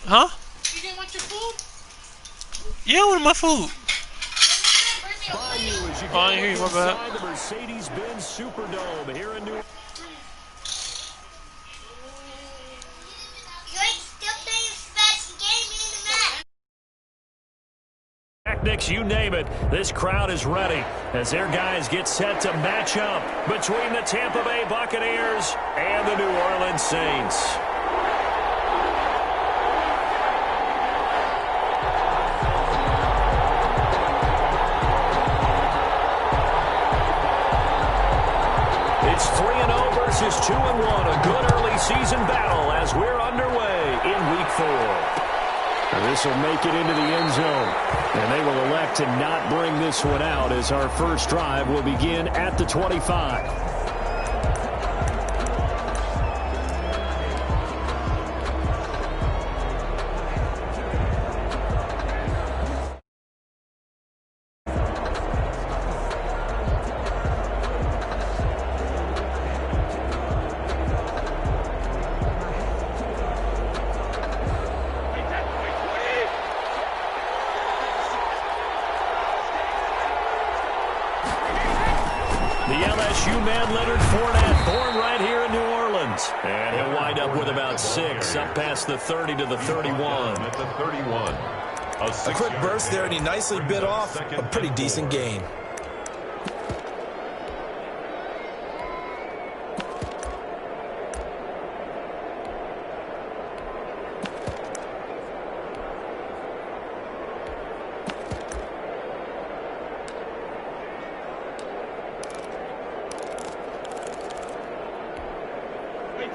Huh? You didn't want your food? Yeah, I want my food. Oh, I hear you, my bad. Inside the Mercedes-Benz Superdome here in New Orleans. Tactics, you name it, this crowd is ready as their guys get set to match up between the Tampa Bay Buccaneers and the New Orleans Saints. It's 3-0 versus 2-1, a good early season battle as we're underway in Week 4. This will make it into the end zone, and they will elect to not bring this one out as our first drive will begin at the 25. The LSU man, Leonard Fournette, born right here in New Orleans. And he'll wind up with about 6, up past the 30 to the 31. At the 31. A quick burst there, and he nicely bit off a pretty decent gain.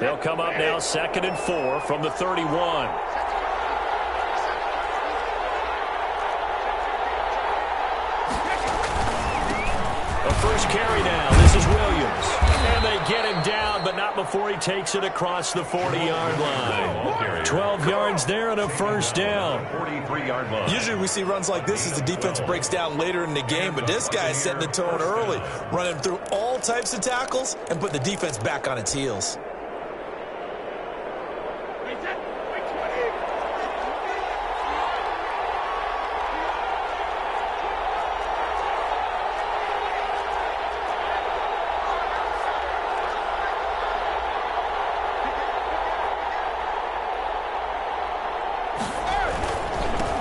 They'll come up now 2nd and 4 from the 31. A first carry now. This is Williams. And they get him down, but not before he takes it across the 40-yard line. 12 yards there and a first down. 43-yard line. Usually we see runs like this as the defense breaks down later in the game, but this guy is setting the tone early, running through all types of tackles and put the defense back on its heels.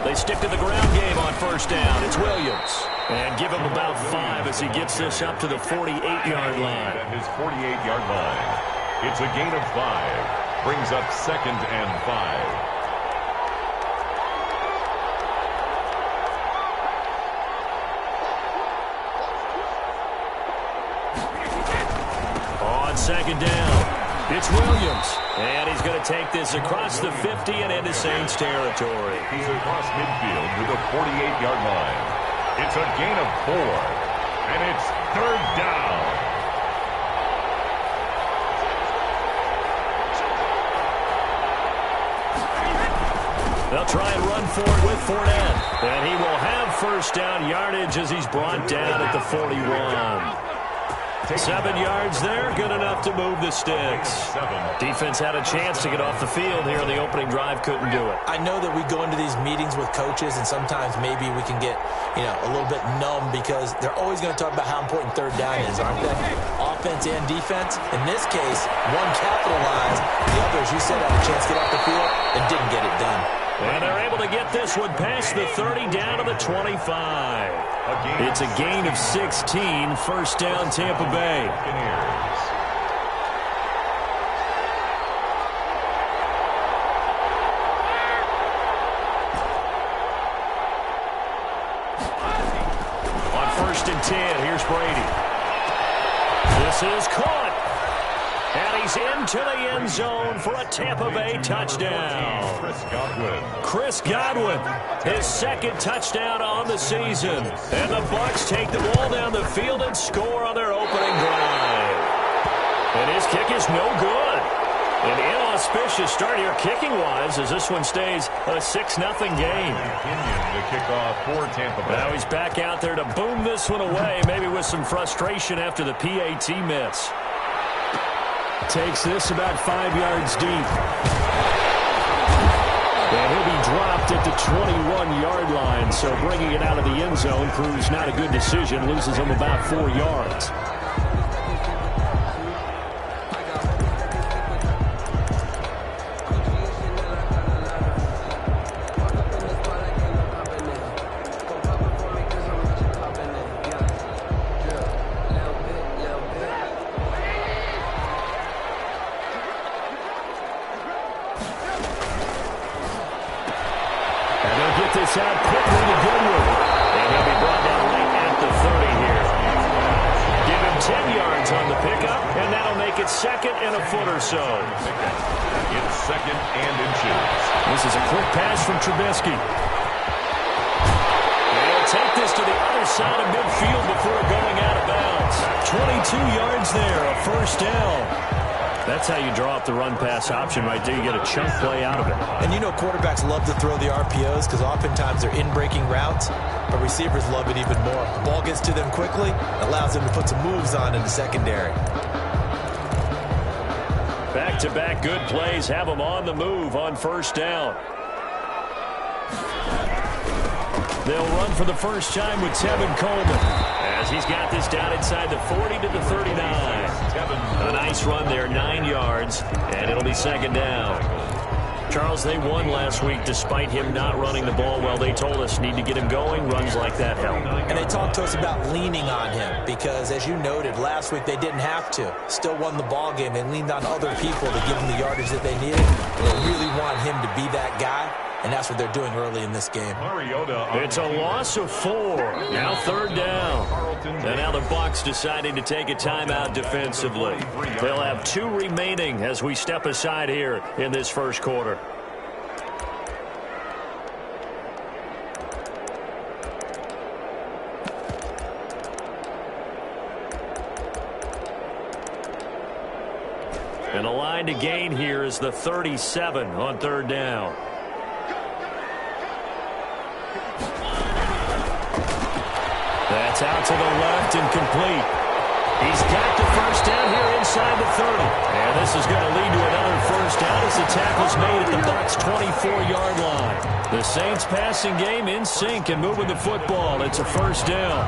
They stick to the ground game on first down. It's Williams. And give him about 5 as he gets this up to the 48-yard line. At his 48-yard line. It's a gain of 5. Brings up 2nd and 5. On 2nd down, it's Williams. And he's going to take this across the 50 and into Saints territory. He's across midfield to the 48-yard line. It's a gain of 4. And it's 3rd down. They'll try and run for it with Fournette. And he will have first down yardage as he's brought down at the 41. 7 yards there, good enough to move the sticks. Defense had a chance to get off the field here in the opening drive, couldn't do it. I know that we go into these meetings with coaches, and sometimes maybe we can get, a little bit numb because they're always going to talk about how important 3rd down is, aren't they? Offense and defense. In this case, one capitalized, the other, as you said, had a chance to get off the field and didn't get it done. And they're able to get this one past the 30 down to the 25. It's a gain of 16, first down Tampa Bay. On 1st and 10, here's Brady. This is caught. And he's into the end zone for a Tampa Bay touchdown. Chris Godwin, his 2nd touchdown on the season. And the Bucs take the ball down the field and score on their opening drive. And his kick is no good. An inauspicious start here kicking-wise as this one stays a 6-0 game. The kickoff for Tampa Bay. Now he's back out there to boom this one away, maybe with some frustration after the PAT miss. Takes this about 5 yards deep. And he'll stopped at the 21-yard line, so bringing it out of the end zone proves not a good decision. Loses him about 4 yards. This out quickly to Goodwin. And he'll be brought down right at the 30 here. Give him 10 yards on the pickup, and that'll make it second and a foot or so. It's second and inches. This is a quick pass from Trubisky. They'll take this to the other side of midfield before going out of bounds. 22 yards there, a first down. That's how you draw up the run-pass option right there. You get a chunk play out of it. And you know quarterbacks love to throw the RPOs because oftentimes they're in-breaking routes, but receivers love it even more. The ball gets to them quickly, allows them to put some moves on in the secondary. Back-to-back good plays have them on the move on first down. They'll run for the first time with Tevin Coleman as he's got this down inside the 40 to the 39. A nice run there, 9 yards, and it'll be second down. Charles, they won last week despite him not running the ball well. They told us need to get him going. Runs like that help. And they talked to us about leaning on him because, as you noted, last week they didn't have to. Still won the ball game. They leaned on other people to give them the yardage that they needed. They really want him to be that guy, and that's what they're doing early in this game. It's a loss of 4. Now third down. And now the Bucs deciding to take a timeout defensively. They'll have 2 remaining as we step aside here in this first quarter. And the line to gain here is the 37 on third down. That's out to the left and complete. He's got the first down here inside the 30. And this is going to lead to another first down as the tackle's made at the Bucs' 24-yard line. The Saints passing game in sync and moving the football. It's a first down.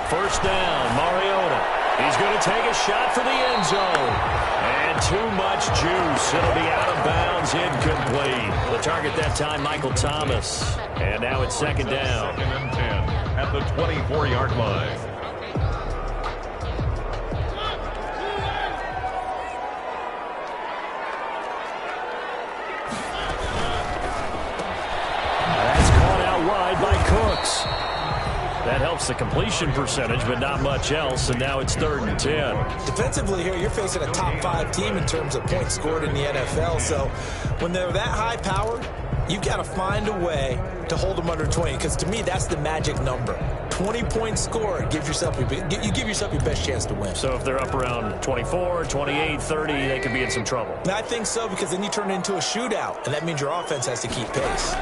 First down, Mariota. He's going to take a shot for the end zone. And too much juice. It'll be out of bounds, incomplete. The target that time, Michael Thomas. And now it's second down. Second and 10 at the 24-yard line. That's caught out wide by Cooks. That helps the completion percentage, but not much else, and now it's third and 10. Defensively here, you're facing a top 5 team in terms of points scored in the NFL, so when they're that high-powered, you've got to find a way to hold them under 20, because to me, that's the magic number. 20 points scored, you give yourself your best chance to win. So if they're up around 24, 28, 30, they could be in some trouble. And I think so, because then you turn it into a shootout, and that means your offense has to keep pace.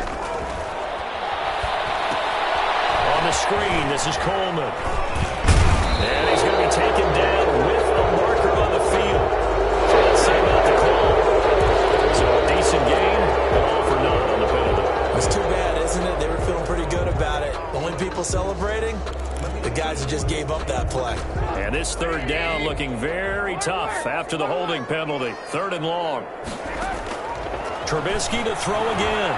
On the screen, this is Coleman. And he's going to be taken down with a marker on the field. So let's say about the call. So a decent game, but all for naught on the penalty. It's too bad, isn't it? They were feeling pretty good about it. The only people celebrating, the guys that just gave up that play. And this third down looking very tough after the holding penalty. Third and long. Trubisky to throw again.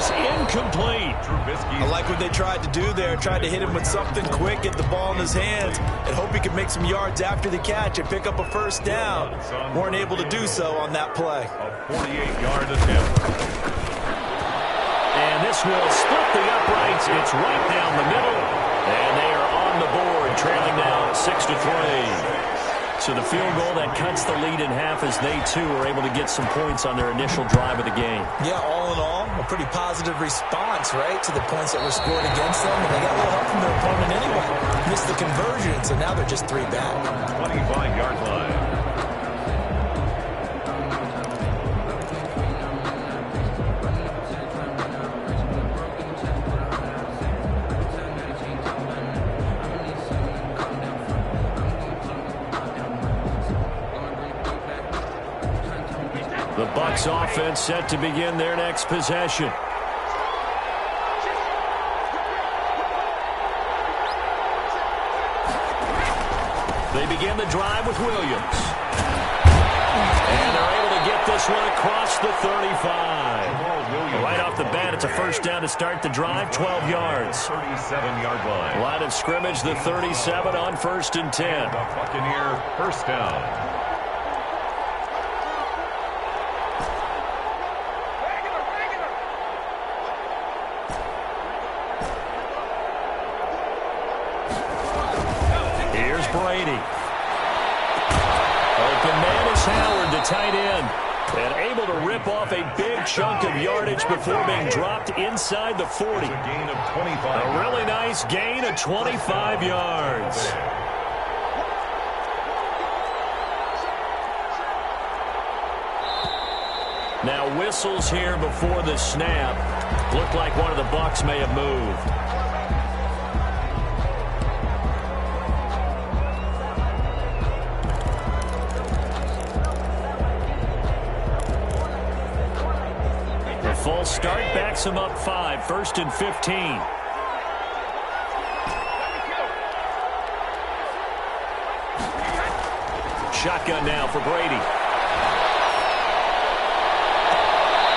Incomplete. I like what they tried to do there. Tried to hit him with something quick, get the ball in his hands, and hope he could make some yards after the catch and pick up a first down. Weren't able to do so on that play. A 48-yard attempt. And this will split the uprights. It's right down the middle. And they are on the board, trailing now 6-3. So the field goal that cuts the lead in half as they, too, are able to get some points on their initial drive of the game. Yeah, all in all, a pretty positive response, right, to the points that were scored against them. And they got a little help from their opponent anyway. Missed the conversion, so now they're just 3 back. 25-yard line. The Bucs offense set to begin their next possession. They begin the drive with Williams. And they're able to get this one across the 35. Right off the bat, it's a first down to start the drive, 12 yards. 37-yard line. Line of scrimmage, the 37 on 1st and 10. The Buccaneer first down. Here's Brady. Open man is Howard, the tight end. And able to rip off a big chunk of yardage before being dropped inside the 40. A gain of 25. A really nice gain of 25 yards. Now whistles here before the snap. Looked like one of the Bucs may have moved. False start backs him up 5, 1st and 15. Shotgun now for Brady.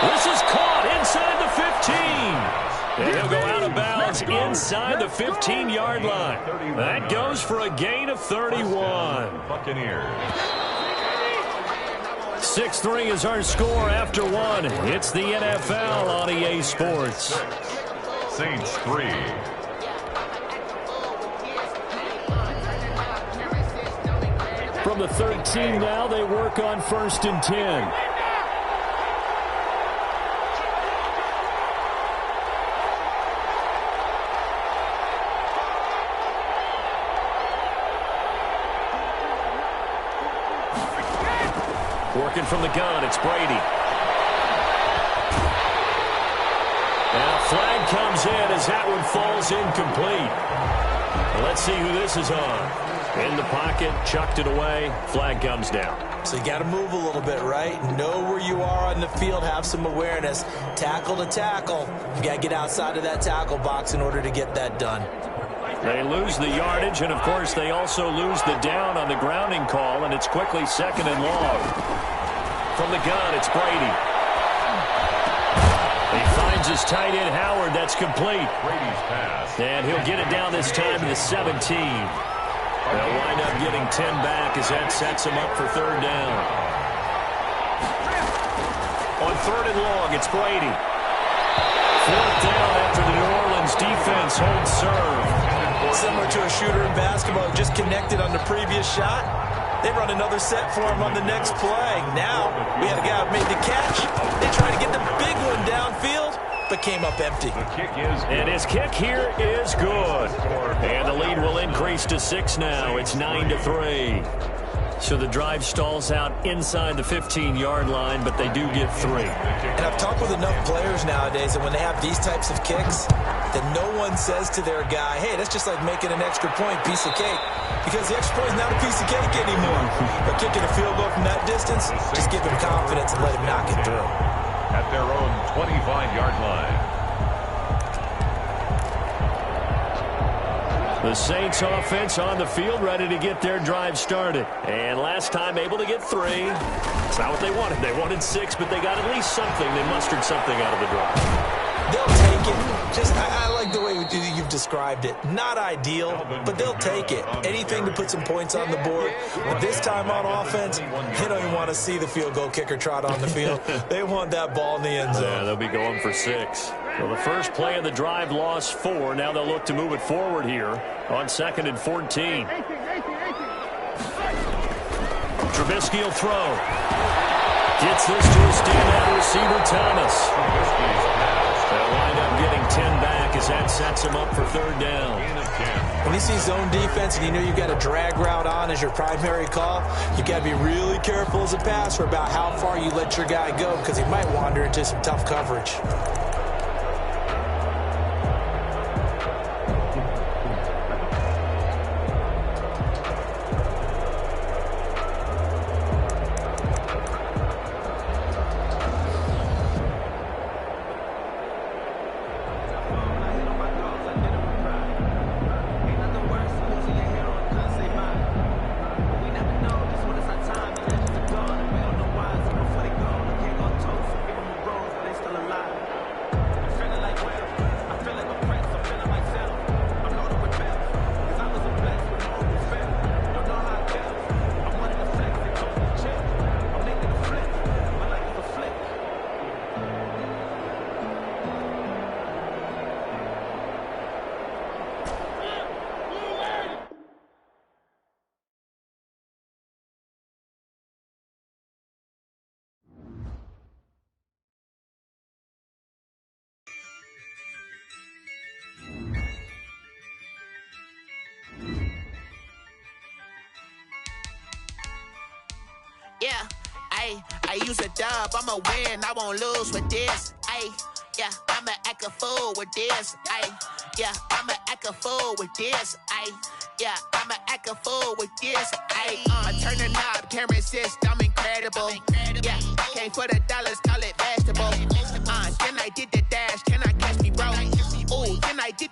This is caught inside the 15. And he'll go out of bounds inside the 15-yard line. That goes for a gain of 31. Buccaneers. 6-3 is our score after one. It's the NFL on EA Sports. Saints 3. From the 13 now, they work on 1st and 10. Working from the gun, it's Brady. And a flag comes in as that one falls incomplete. Let's see who this is on. In the pocket, chucked it away, flag comes down. So you got to move a little bit, right? Know where you are on the field, have some awareness. Tackle to tackle. You got to get outside of that tackle box in order to get that done. They lose the yardage, and of course they also lose the down on the grounding call, and it's quickly 2nd and long. From the gun, it's Brady. He finds his tight end, Howard. That's complete. Brady's pass. And he'll get it down this time to the 17. They'll wind up getting 10 back as that sets him up for 3rd down. On 3rd and long, it's Brady. 4th down after the New Orleans defense holds serve. Similar to a shooter in basketball who just connected on the previous shot. They run another set for him on the next play. Now, we had a guy who made the catch. They tried to get the big one downfield, but came up empty. The kick is good. And his kick here is good. And the lead will increase to 6 now. It's 9-3. So the drive stalls out inside the 15-yard line, but they do get 3. And I've talked with enough players nowadays that when they have these types of kicks, that no one says to their guy, hey, that's just like making an extra point, piece of cake. Because the extra point is not a piece of cake anymore. But kicking a field goal from that distance, just give him confidence and let him knock it through. At their own 25-yard line. The Saints offense on the field, ready to get their drive started. And last time able to get 3. It's not what they wanted. They wanted 6, but they got at least something. They mustered something out of the drive. They'll take it. I like the way you've described it. Not ideal, but they'll take it. Anything to put some points on the board. But this time on offense, they don't even want to see the field goal kicker trot on the field. They want that ball in the end zone. Yeah, they'll be going for 6. Well, the first play of the drive lost 4. Now they'll look to move it forward here on 2nd and 14. Trubisky will throw. Gets this to his standout receiver, Thomas. They'll wind up getting 10 back as that sets him up for 3rd down. When you see zone defense and you know you've got a drag route on as your primary call, you've got to be really careful as a passer about how far you let your guy go because he might wander into some tough coverage. Yeah, I use a dub, I'ma win, I won't lose with this. Yeah, I'ma act a fool with this. Yeah, I'ma act a fool with this. Yeah, I'ma act a fool with this. I turn the knob, can't resist, I'm incredible. Yeah, came for the dollars, call it vegetable. Then I did the dash, can I catch me, bro? Ooh, then I did.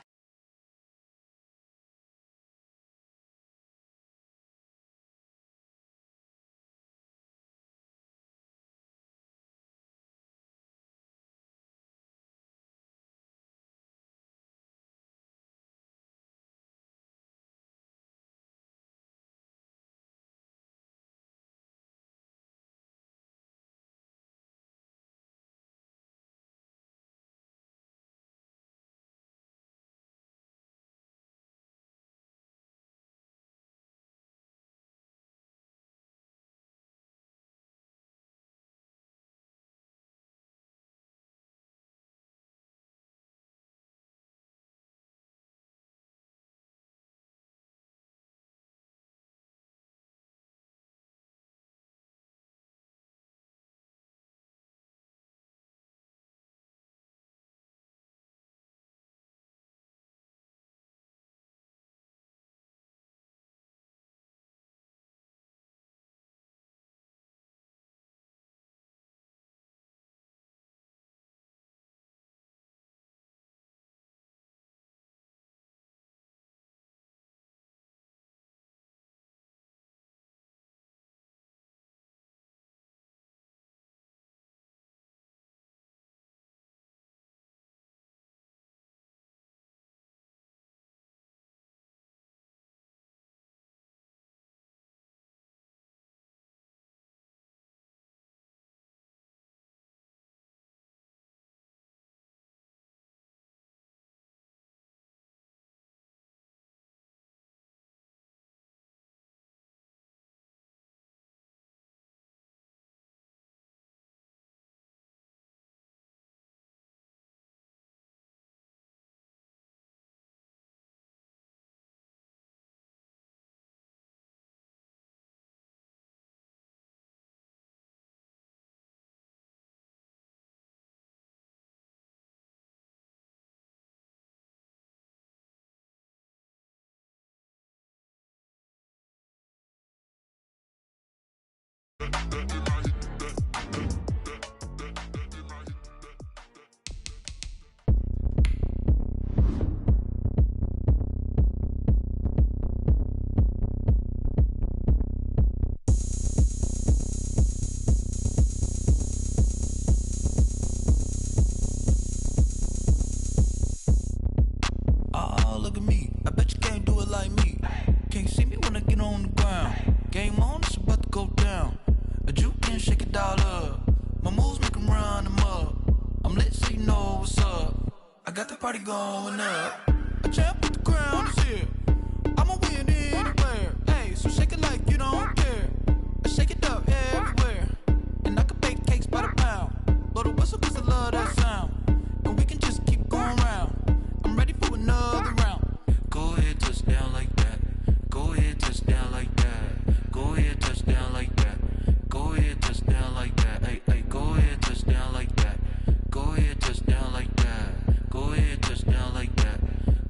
Oh, look at me. I bet you can't do it like me. Can't see me when I get on the ground. Game on, it's about to go down. A juke can shake it all up. My moves make 'em run them up. I'm lit so you know what's up. I got the party going up. A champ with the crown is here. I'ma win anywhere. Hey, so shake it like you don't care. I shake it up everywhere. And I can bake cakes by the pound. Blow the whistle 'cause I love that sound. And we can just keep going round. I'm ready for another round. Go ahead, touch down like that. Go ahead, touch down like that. Go ahead, touch down like that. Go ahead, touch down like that. Hey, hey, go ahead, touch down like that. Go ahead, touch down like that. Go ahead, touch down like that.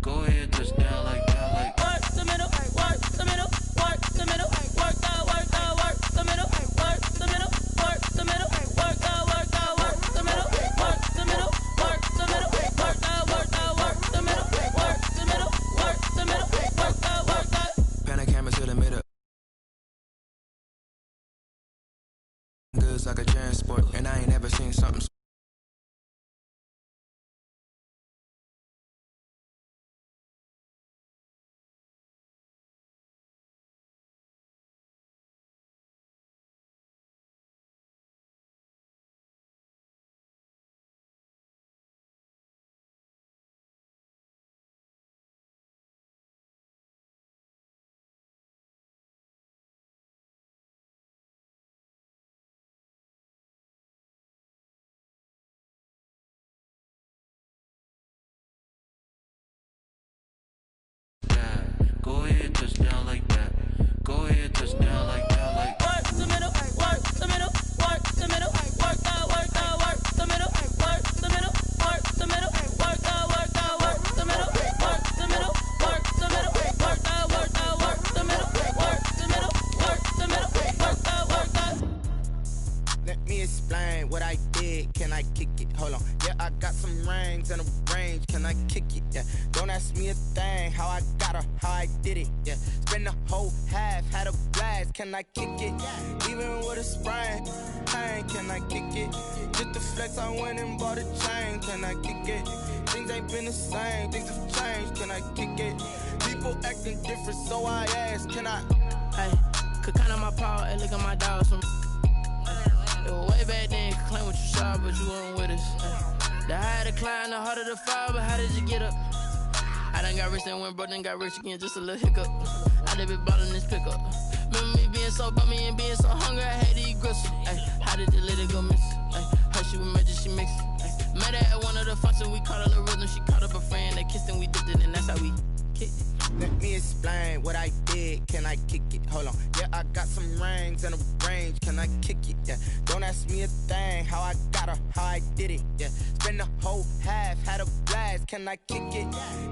Go ahead, touch down like that. Like work the middle, work the middle, work the middle, work the middle, work the middle, work the middle, work the middle, work the middle, work the middle, work the middle, work the middle, work the middle, work the middle, work the. pan the camera to the middle. Goods like a transport, and I ain't never seen something explain what I did? Can I kick it? Hold on. Yeah, I got some rings and a range. Can I kick it? Yeah. Don't ask me a thing. How I got her, how I did it. Yeah. Spend the whole half, had a blast. Can I kick it? Even with a sprain, pain. Can I kick it? Just the flex, I went and bought a chain. Can I kick it? Things ain't been the same. Things have changed. Can I kick it? People acting different, so I ask. Can I? Hey, could count on my power and look at my dogs from. It was way back then, could claim what you saw, but you weren't with us. The higher the climb, the harder the fall, but how did you get up? I done got rich and went broke, then got rich again, just a little hiccup. I done been ballin' this pickup. Remember me being so bummy and being so hungry, I had to eat gristle. Ay, how did the lady go miss? Ay, her she was magic, she mixed. Ay, met her at one of the functions, we caught her the rhythm, she caught up a friend, they kissed and we dipped it, and that's how we kicked it. Let me explain what I did. Can I kick it? Hold on. Yeah, I got some rings and a range. Can I kick it? Yeah. Don't ask me a thing. How I got her, how I did it. Yeah. Spend the whole half, had a blast. Can I kick it?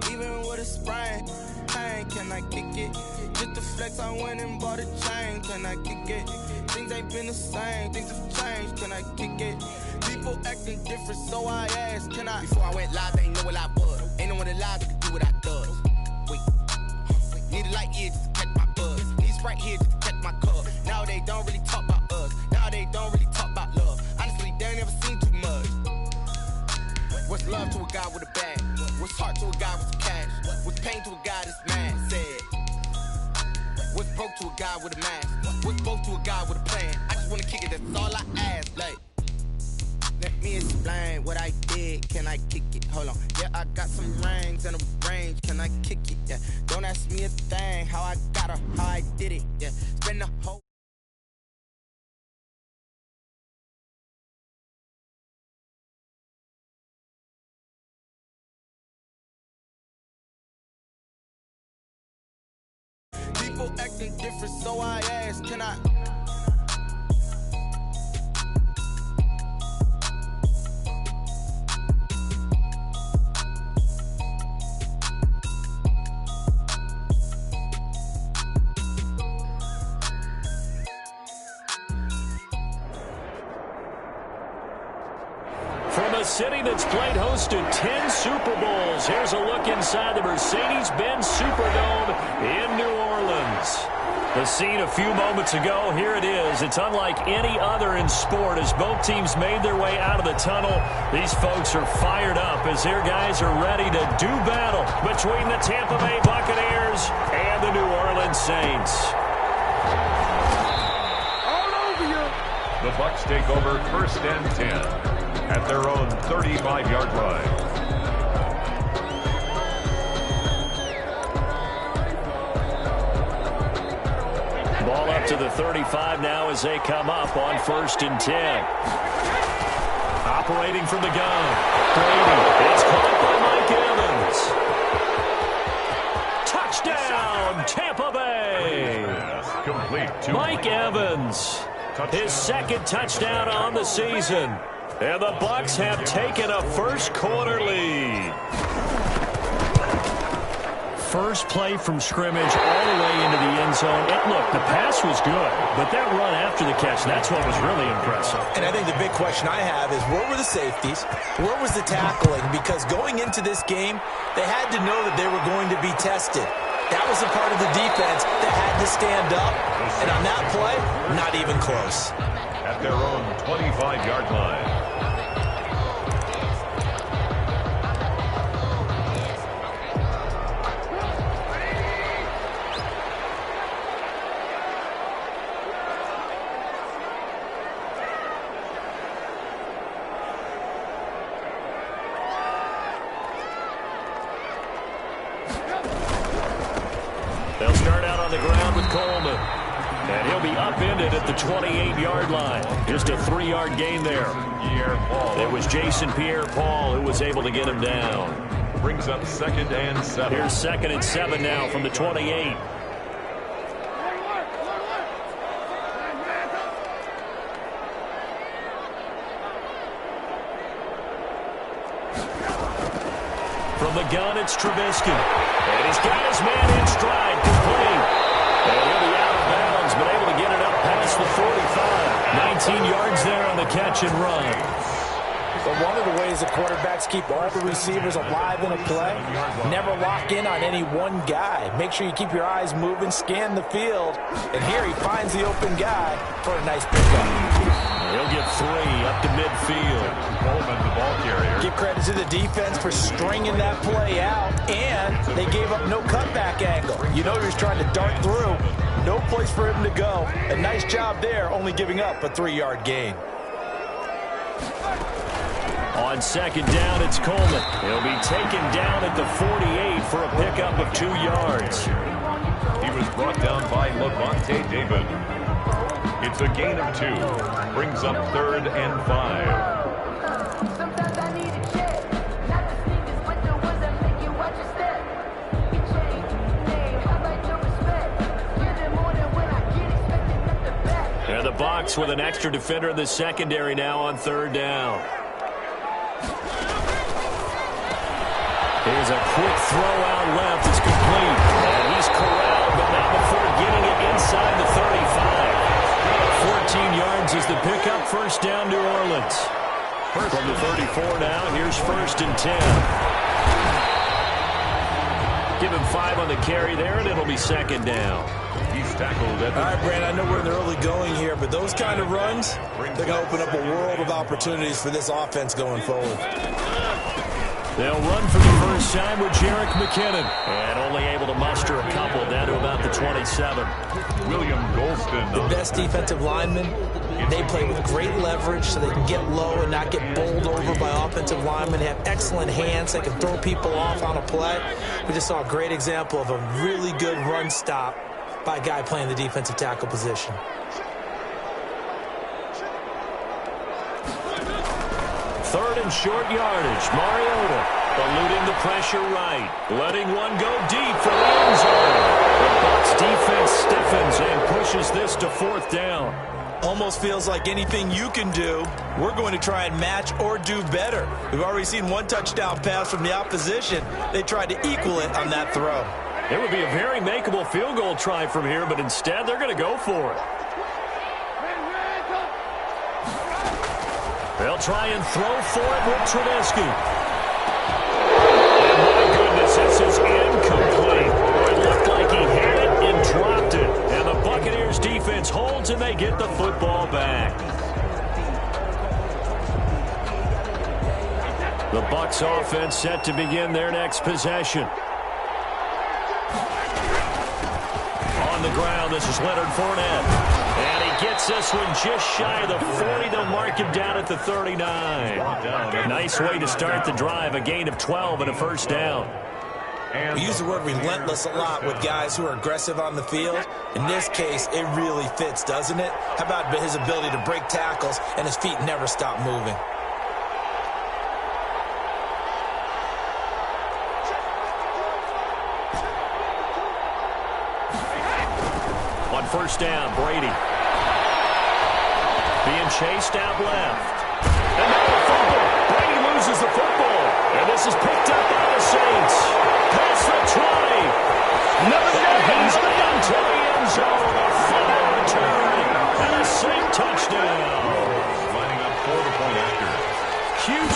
Even with a sprain, pain. Can I kick it? Just the flex, I went and bought a chain. Can I kick it? Things ain't been the same. Things have changed. Can I kick it? People acting different, so I ask. Can I? Before I went live, they ain't know what I was. Ain't no one alive that could do what I does. Wait. Need a light here just to catch my buzz. Need Sprite here just to catch my cup. Now they don't really talk about us. Now they don't really talk about love. Honestly, they ain't never seen too much. What's love to a guy with a bag? What's heart to a guy with some cash? What's pain to a guy that's mad? Said. What's broke to a guy with a mask? What's broke to a guy with a plan? I just wanna kick it, that's all I ask. Like, let me explain what I did. Can I kick it? Hold on. Yeah, I got some rings and a range. Can I kick it? Yeah. Don't ask me a thing. How I got her, how I did it. Yeah. Spend the whole. People acting different, so I ask. Can I? From a city that's played host to 10 Super Bowls, here's a look inside the Mercedes-Benz Superdome in New Orleans. The scene a few moments ago, here it is. It's unlike any other in sport as both teams made their way out of the tunnel. These folks are fired up as their guys are ready to do battle between the Tampa Bay Buccaneers and the New Orleans Saints. All over you. The Bucs take over 1st and 10. At their own 35-yard line. Ball up to the 35 now as they come up on 1st and 10. Operating from the gun. Brady. It's caught by Mike Evans. Touchdown, Tampa Bay. Pass complete. Mike Evans. His second touchdown on the season. And the Bucs have taken a first-quarter lead. First play from scrimmage all the way into the end zone. Look, the pass was good, but that run after the catch, that's what was really impressive. And I think the big question I have is where were the safeties? Where was the tackling? Because going into this game, they had to know that they were going to be tested. That was a part of the defense that had to stand up. And on that play, not even close. At their own 25-yard line. They'll start out on the ground with Coleman. And he'll be upended at the 28-yard line. Just a 3-yard gain there. It was Jason Pierre-Paul who was able to get him down. Brings up 2nd and 7. Here's 2nd and 7 now from the 28. From the gun, it's Trubisky. And he's got his man in stride, complete. And he'll be out of bounds, but able to get it up past the 45. 19 yards there on the catch and run. But one of the ways the quarterbacks keep all the receivers alive in a play, never lock in on any one guy. Make sure you keep your eyes moving, scan the field, and here he finds the open guy for a nice pickup. He'll get 3 up to midfield. Coleman, the ball carrier. Give credit to the defense for stringing that play out, and they gave up no cutback angle. You know he was trying to dart through. No place for him to go. A nice job there, only giving up a 3-yard gain. On second down, it's Coleman. He'll be taken down at the 48 for a pickup of 2 yards. He was brought down by Levante David. It's a gain of 2. Brings up 3rd and 5. Sometimes I need a check. Not the sneakers, but the ones that make you watch your step. He changed name, how about your respect? Get it more than when I get expected nothing back. And the Bucs with an extra defender in the secondary now on 3rd down. Here's a quick throw out left. It's complete. And he's corralled, but not before getting it inside the 35. 14 yards is the pickup. First down, New Orleans. From the 34 now, here's 1st and 10. Give him 5 on the carry there, and it'll be 2nd down. He's tackled at the... All right, Brand, I know we're in the early going here, but those kind of runs, they're going to open up a world of opportunities for this offense going forward. They'll run for the first time with Jerick McKinnon. And only able to muster a couple down to about the 27. William Golston. The best defensive linemen, they play with great leverage so they can get low and not get bowled over by offensive linemen. They have excellent hands. They can throw people off on a play. We just saw a great example of a really good run stop by a guy playing the defensive tackle position. Third and short yardage. Mariota eluding the pressure right. Letting one go deep for the end zone. The Bucs defense stiffens and pushes this to 4th down. Almost feels like anything you can do, we're going to try and match or do better. We've already seen 1 touchdown pass from the opposition. They tried to equal it on that throw. It would be a very makeable field goal try from here, but instead they're going to go for it. They'll try and throw for it with Trubisky. And my goodness, this is incomplete. It looked like he had it and dropped it. And the Buccaneers defense holds and they get the football back. The Bucs offense set to begin their next possession. On the ground, this is Leonard Fournette. And he gets this one just shy of the 40. They'll mark him down at the 39. Nice way to start the drive. A gain of 12 and a first down. We use the word relentless a lot with guys who are aggressive on the field. In this case, it really fits, doesn't it? How about his ability to break tackles and his feet never stop moving? On first down, Brady. Being chased out left. And now the fumble. Brady loses the football. And this is picked up by the Saints. Pass for 20. He's into the end zone. A final return. And a Saint touchdown. Lining up for the point after.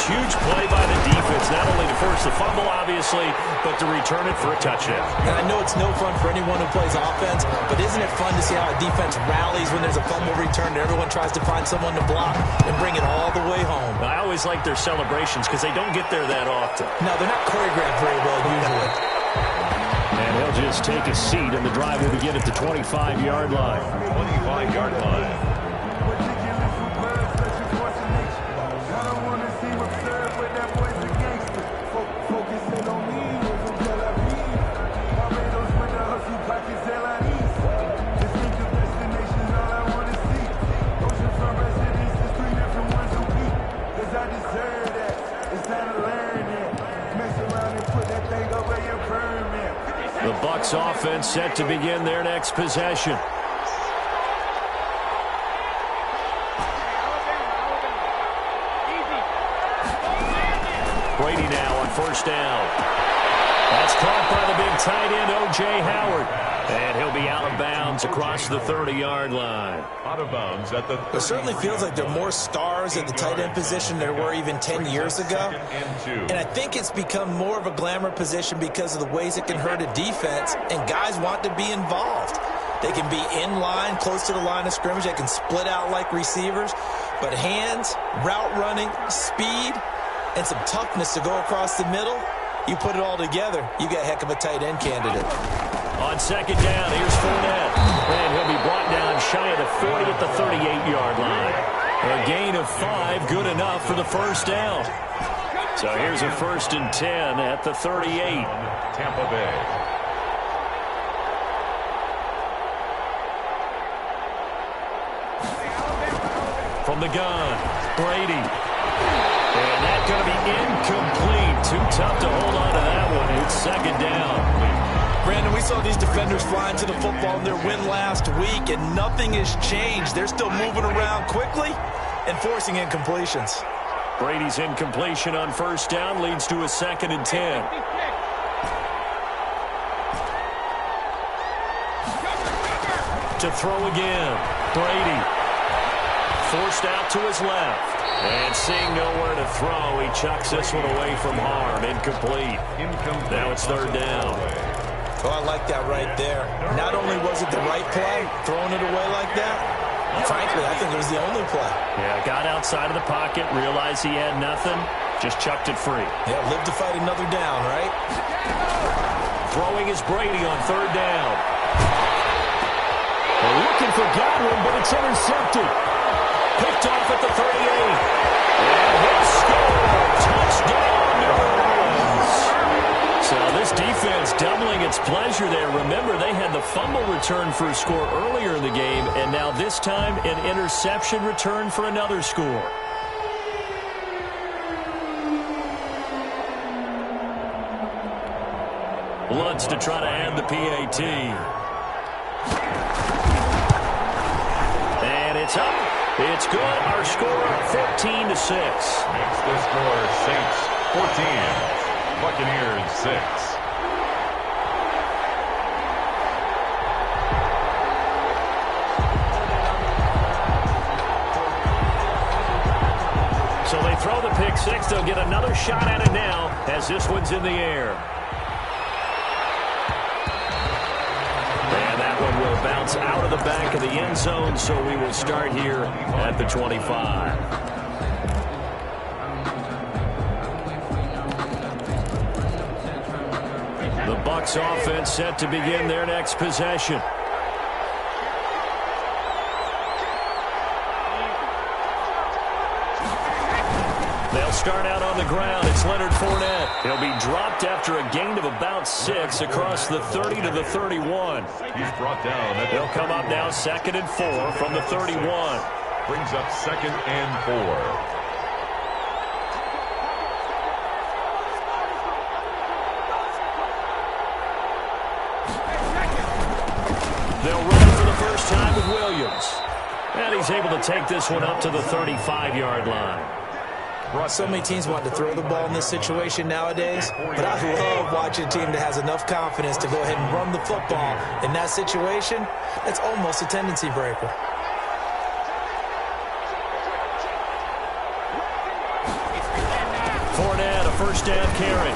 Huge play by the defense. Not only to force the fumble, obviously, but to return it for a touchdown. And I know it's no fun for anyone who plays offense, but isn't it fun to see how a defense rallies when there's a fumble return and everyone tries to find someone to block and bring it all the way home? I always like their celebrations because they don't get there that often. No, they're not choreographed very well usually. And he'll just take a seat, and the drive will begin at the 25-yard line. 25-yard line. The Bucs offense set to begin their next possession. Brady now on first down. That's caught by the big tight end, O.J. Howard. And he'll be out of bounds across the 30-yard line. Out of bounds at the 30. It certainly feels like there are more stars at the tight end position than there were even 10 years ago. And I think it's become more of a glamour position because of the ways it can hurt a defense, and guys want to be involved. They can be in line, close to the line of scrimmage. They can split out like receivers. But hands, route running, speed, and some toughness to go across the middle, you put it all together, you got a heck of a tight end candidate. On second down, here's Fournette. And he'll be brought down shy of the 40 at the 38-yard line. A gain of 5, good enough for the first down. So here's a 1st and 10 at the 38. Tampa Bay. From the gun, Brady. And that's going to be incomplete. Too tough to hold on to that one. It's second down. Brandon, we saw these defenders flying to the football in their win last week, and nothing has changed. They're still moving around quickly and forcing incompletions. Brady's incompletion on first down leads to a 2nd and 10. To throw again, Brady. Forced out to his left. And seeing nowhere to throw, he chucks this one away from harm. Incomplete. Now it's 3rd down. Oh, I like that right there. Not only was it the right play, throwing it away like that, frankly, I think it was the only play. Yeah, got outside of the pocket, realized he had nothing, just chucked it free. Yeah, live to fight another down, right? Throwing is Brady on 3rd down. They're looking for Godwin, but it's intercepted. Picked off at the 38. And he'll score. Touchdown, New Orleans. So this defense doubling its pleasure there. Remember, they had the fumble return for a score earlier in the game, and now this time an interception return for another score. Lutz to try to add the PAT. And it's up. It's good. Our score 14-6. Makes the score Saints 14, Buccaneers 6. So they throw the pick six. They'll get another shot at it now as this one's in the air. And that one will bounce out of the back of the end zone, so we will start here at the 25. The Bucs offense set to begin their next possession. They'll start out on the ground. It's Leonard Fournette. He'll be dropped after a gain of about 6 across the 30 to the 31. He's brought down. They'll come up now 2nd and 4 from the 31. Brings up 2nd and 4. They'll run for the first time with Williams. And he's able to take this one up to the 35-yard line. So many teams want to throw the ball in this situation nowadays, but I love watching a team that has enough confidence to go ahead and run the football. In that situation, that's almost a tendency breaker. Fournette, a first down carry.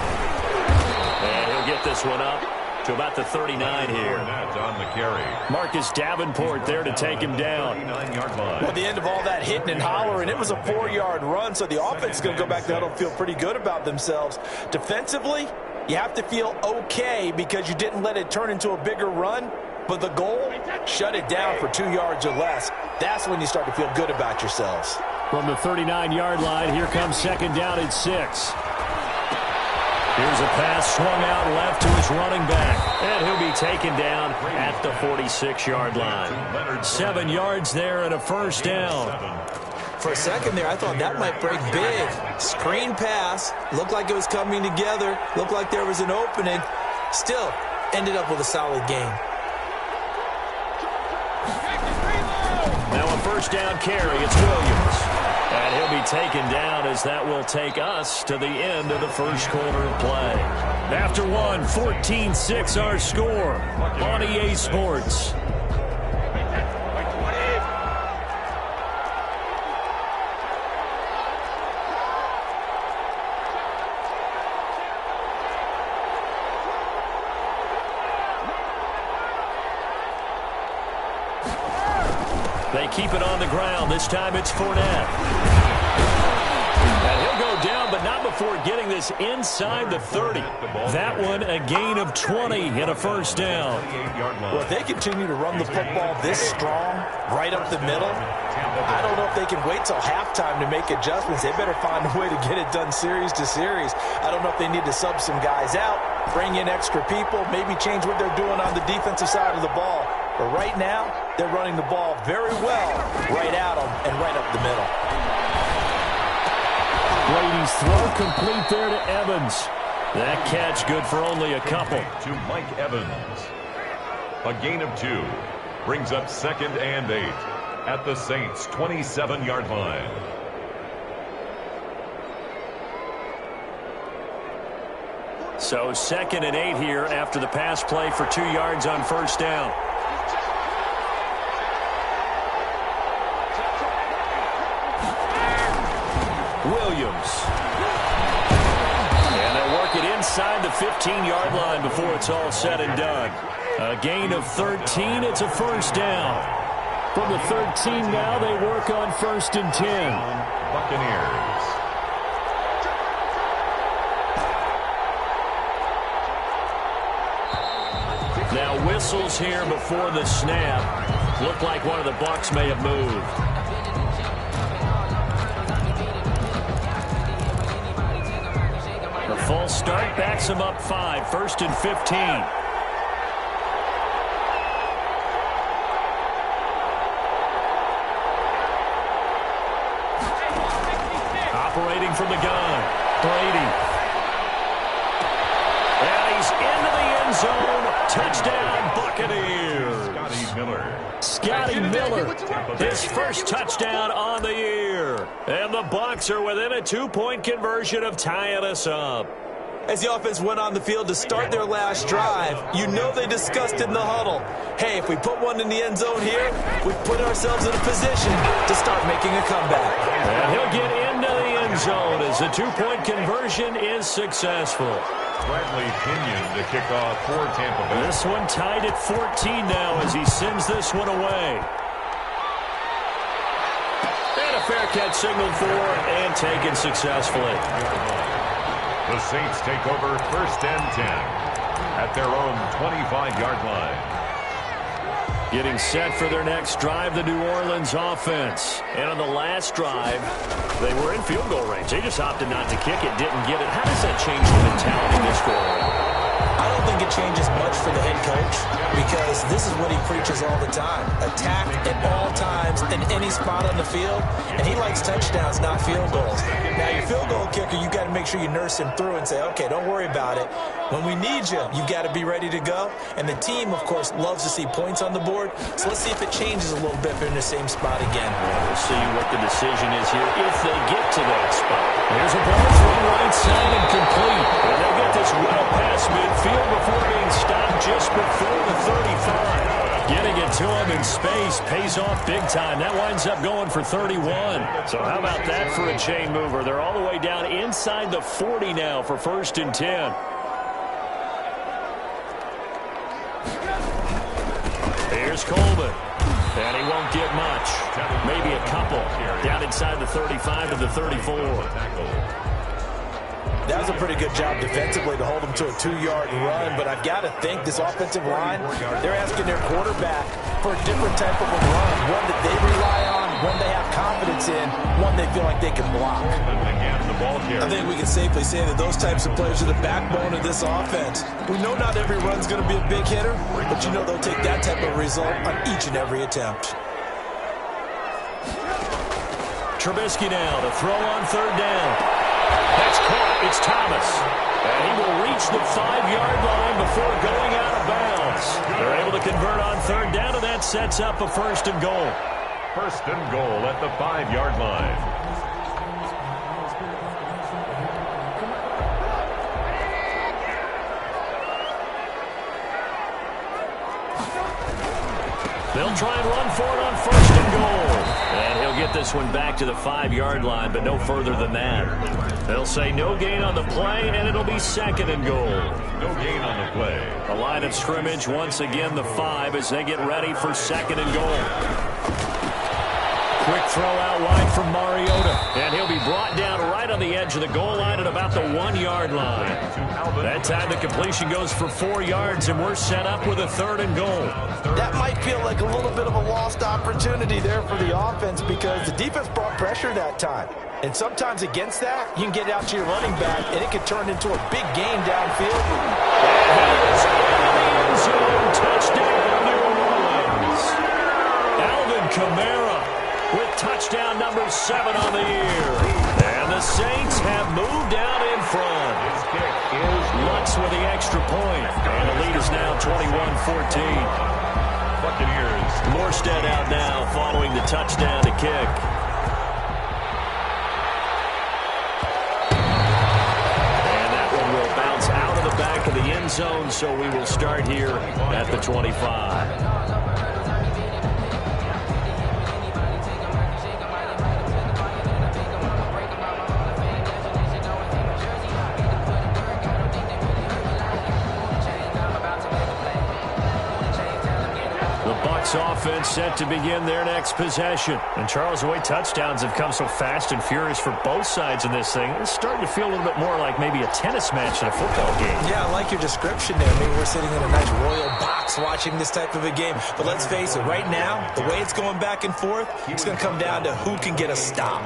And he'll get this one up to about the 39 here. On the carry. Marcus Davenport there to take him down. 39-yard line. Well, at the end of all that hitting and hollering, it was a 4-yard run, so the offense is going to go back there and feel pretty good about themselves. Defensively, you have to feel okay because you didn't let it turn into a bigger run, but the goal, shut it down for 2 yards or less. That's when you start to feel good about yourselves. From the 39-yard line, here comes 2nd down and 6. Here's a pass swung out left to his running back. And he'll be taken down at the 46-yard line. 7 yards there and a first down. For a second there, I thought that might break big. Screen pass. Looked like it was coming together. Looked like there was an opening. Still, ended up with a solid game. Now a first down carry. It's Williams. And he'll be taken down as that will take us to the end of the first quarter of play. After one, 14-6 our score on EA Sports. They keep it on the ground. This time it's Fournette. And he'll go down, but not before getting this inside the 30. That one a gain of 20 and a first down. Well, if they continue to run the football this strong, right up the middle, I don't know if they can wait till halftime to make adjustments. They better find a way to get it done series to series. I don't know if they need to sub some guys out, bring in extra people, maybe change what they're doing on the defensive side of the ball. But right now, they're running the ball very well right at them and right up the middle. Brady's throw complete there to Evans. That catch good for only a couple. To Mike Evans. A gain of 2 brings up 2nd and 8 at the Saints' 27-yard line. So 2nd and 8 here after the pass play for 2 yards on first down. Williams. And they'll work it inside the 15-yard line before it's all said and done. A gain of 13. It's a first down. From the 13 now, they work on 1st and 10. Buccaneers. Now whistles here before the snap. Looked like one of the Bucs may have moved. The false start backs him up 5. 1st and 15. Operating from the gun. Brady. And he's into the end zone. Touchdown, Buccaneers. Scotty Miller, his first touchdown on the year. And the Bucs are within a 2-point conversion of tying us up. As the offense went on the field to start their last drive, you know they discussed in the huddle, hey, if we put one in the end zone here, we put ourselves in a position to start making a comeback. And he'll get into the end zone as the 2-point conversion is successful. Bradley Pinion to kick off for Tampa Bay. This one tied at 14 now as he sends this one away. And a fair catch signaled for and taken successfully. The Saints take over 1st and 10 at their own 25-yard line. Getting set for their next drive, the New Orleans offense. And on the last drive, they were in field goal range. They just opted not to kick it, didn't get it. How does that change the mentality this go around? I don't think it changes much for the head coach because this is what he preaches all the time. Attack at all times in any spot on the field, and he likes touchdowns, not field goals. Now, your field goal kicker, you got to make sure you nurse him through and say, okay, don't worry about it. When we need you, you got to be ready to go. And the team, of course, loves to see points on the board. So let's see if it changes a little bit if they're in the same spot again. We'll see what the decision is here if they get to that spot. There's a ball thrown right side and complete. And they get this well past midfield before being stopped just before the 35. Getting it to him in space pays off big time. That winds up going for 31. So how about that for a chain mover? They're all the way down inside the 40 now for 1st and 10. Here's Coleman. And he won't get much. Maybe a couple. Down inside the 35 to the 34. That was a pretty good job defensively to hold them to a 2-yard run, but I've got to think this offensive line, they're asking their quarterback for a different type of a run, one that they rely on, one they have confidence in, one they feel like they can block. I think we can safely say that those types of players are the backbone of this offense. We know not every run's going to be a big hitter, but you know they'll take that type of result on each and every attempt. Trubisky now to throw on 3rd down. That's caught. It's Thomas. And he will reach the 5-yard line before going out of bounds. They're able to convert on 3rd down, and that sets up a 1st and goal. 1st and goal at the 5-yard line. They'll try and run for it on first and goal. And he'll get this one back to the 5-yard line, but no further than that. They'll say no gain on the play, and it'll be second and goal. No gain on the play. The line of scrimmage, once again the 5 as they get ready for second and goal. Quick throw out wide from Mariota. And he'll be brought down right on the edge of the goal line at about the 1-yard line. That time the completion goes for 4 yards, and we're set up with a third and goal. That might feel like a little bit of a lost opportunity there for the offense because the defense brought pressure that time. And sometimes against that, you can get out to your running back, and it can turn into a big gain downfield. Touchdown, New Orleans. Alvin Kamara with touchdown number 7 on the year. And the Saints have moved out in front. His kick is Lutz with the extra point. And the lead is now 21-14. Buccaneers. Morstead out now following the touchdown to kick. And that one will bounce out of the back of the end zone, so we will start here at the 25. Offense set to begin their next possession. And Charles, the way touchdowns have come so fast and furious for both sides in this thing, it's starting to feel a little bit more like maybe a tennis match than a football game. Yeah, I like your description there. Maybe we're sitting in a nice royal box watching this type of a game. But let's face it, right now, the way it's going back and forth, it's going to come down to who can get a stop.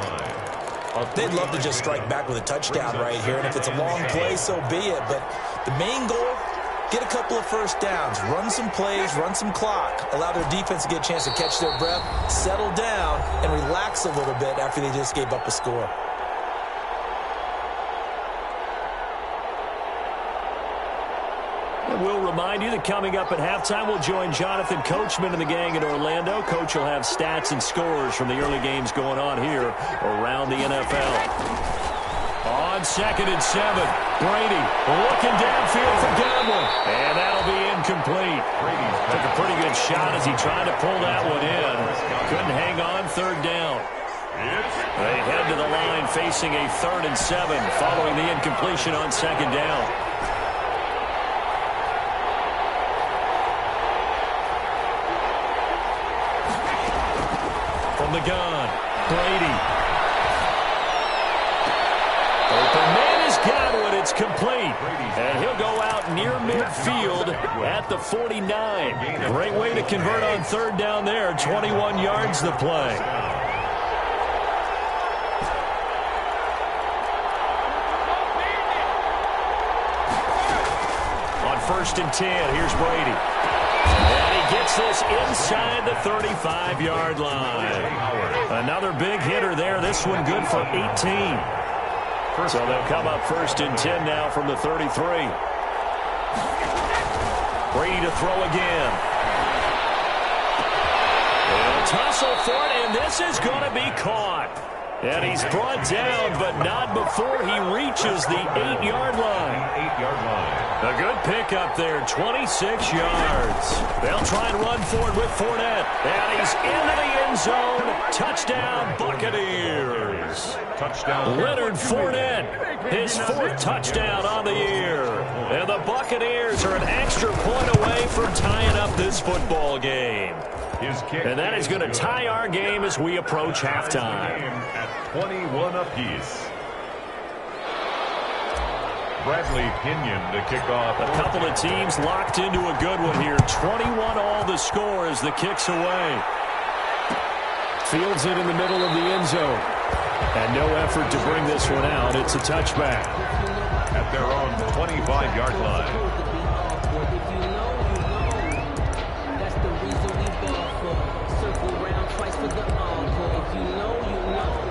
They'd love to just strike back with a touchdown right here, and if it's a long play, so be it. But the main goal, get a couple of first downs, run some plays, run some clock, allow their defense to get a chance to catch their breath, settle down, and relax a little bit after they just gave up a score. And we'll remind you that coming up at halftime, we'll join Jonathan Coachman and the gang in Orlando. Coach will have stats and scores from the early games going on here around the NFL. On 2nd and 7, Brady looking downfield for Godwin. And that'll be incomplete. Took a pretty good shot as he tried to pull that one in. Couldn't hang on, 3rd down. They head to the line facing a 3rd and 7 following the incompletion on 2nd down. From the gun, Brady. Open man is Godwin. It's complete. And he'll go out near midfield at the 49. Great way to convert on 3rd down there. 21 yards the play. On 1st and 10, here's Brady. And he gets this inside the 35-yard line. Another big hitter there. This one good for 18. So they'll come up 1st and 10 now from the 33. Brady to throw again. They'll tussle for it, and this is going to be caught. And he's brought down, but not before he reaches the 8-yard line. 8-yard line. A good pickup there, 26 yards. They'll try and run for it with Fournette. And he's into the end zone. Touchdown, Buccaneers. Touchdown. Leonard Fournette, his 4th touchdown on the year. And the Buccaneers are an extra point away from tying up this football game. His kick. And that is going to tie our game as we approach halftime. At 21 apiece. Bradley Pinion to kick off. A couple of teams locked into a good one here. 21 all the score as the kick's away. Fields it in the middle of the end zone. And no effort to bring this one out. It's a touchback. At their own 25-yard line.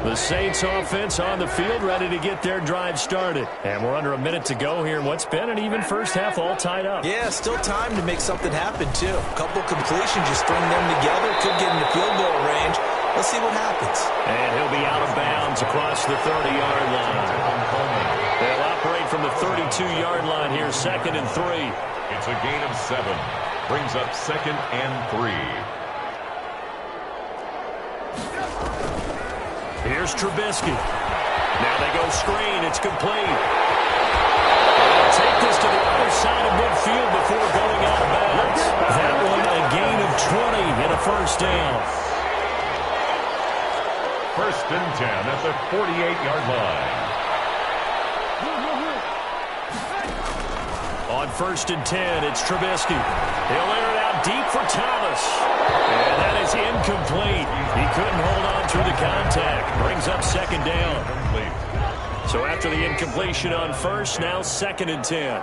The Saints offense on the field, ready to get their drive started. And we're under a minute to go here in what's been an even first half, all tied up. Yeah, still time to make something happen, too. A couple completions, you string them together, could get into field goal range. Let's see what happens. And he'll be out of bounds across the 30-yard line. They'll operate from the 32-yard line here, 2nd and 3. It's a gain of 7. Brings up 2nd and 3. Here's Trubisky. Now they go screen. It's complete. They'll take this to the other side of midfield before going out of bounds. That one a gain of 20 and a first down. First and 10 at the 48-yard line. On first and 10, it's Trubisky. He'll air it out deep for Thomas. And that is incomplete. He couldn't hold on through the contact. Brings up second down. So after the incompletion on first, now second and 10.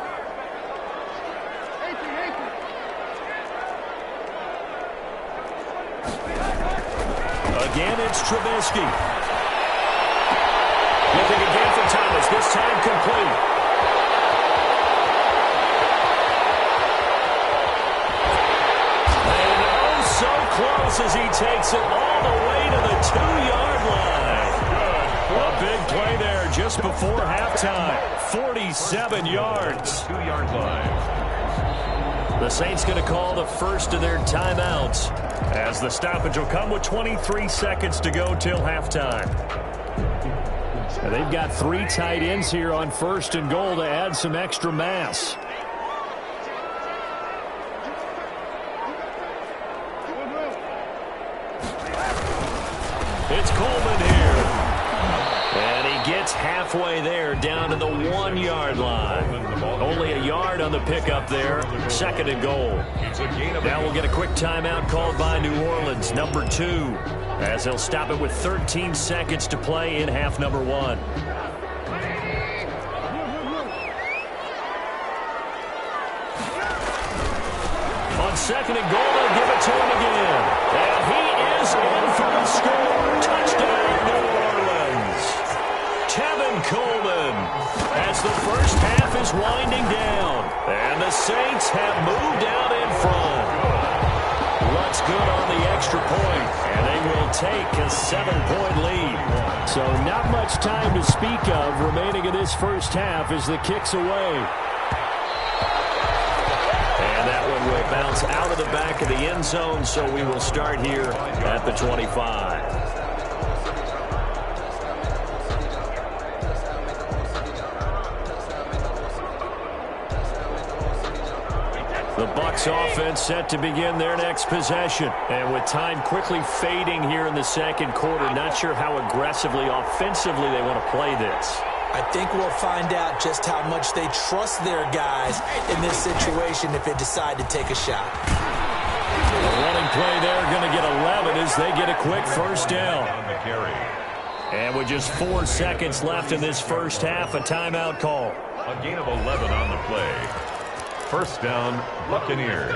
Again, it's Trubisky. Looking again for Thomas. This time complete. And oh, so close as he takes it all the way to the 2-yard line. A big play there just before halftime. 47 yards. 2-yard line. The Saints going to call the first of their timeouts as the stoppage will come with 23 seconds to go till halftime. And they've got 3 tight ends here on first and goal to add some extra mass. It's Coleman here. And he gets halfway there down to the 1-yard line. Only a yard on the pickup there. Second and goal. Now we'll get a quick timeout called by New Orleans, number 2, as they'll stop it with 13 seconds to play in half number 1. On second and goal, they'll give it to him again. And he is in for the score. Touchdown, New Orleans. Tevin Coleman, as the first half is winding down. And the Saints have moved out in front. Looks good on the extra point, and they will take a 7-point lead. So not much time to speak of remaining in this first half as the kick's away. And that one will bounce out of the back of the end zone, so we will start here at the 25. The Bucs offense set to begin their next possession. And with time quickly fading here in the second quarter, not sure how aggressively, offensively they want to play this. I think we'll find out just how much they trust their guys in this situation if they decide to take a shot. The running play there going to get 11 as they get a quick first down. And with just 4 seconds left in this first half, a timeout call. A gain of 11 on the play. First down, Buccaneers.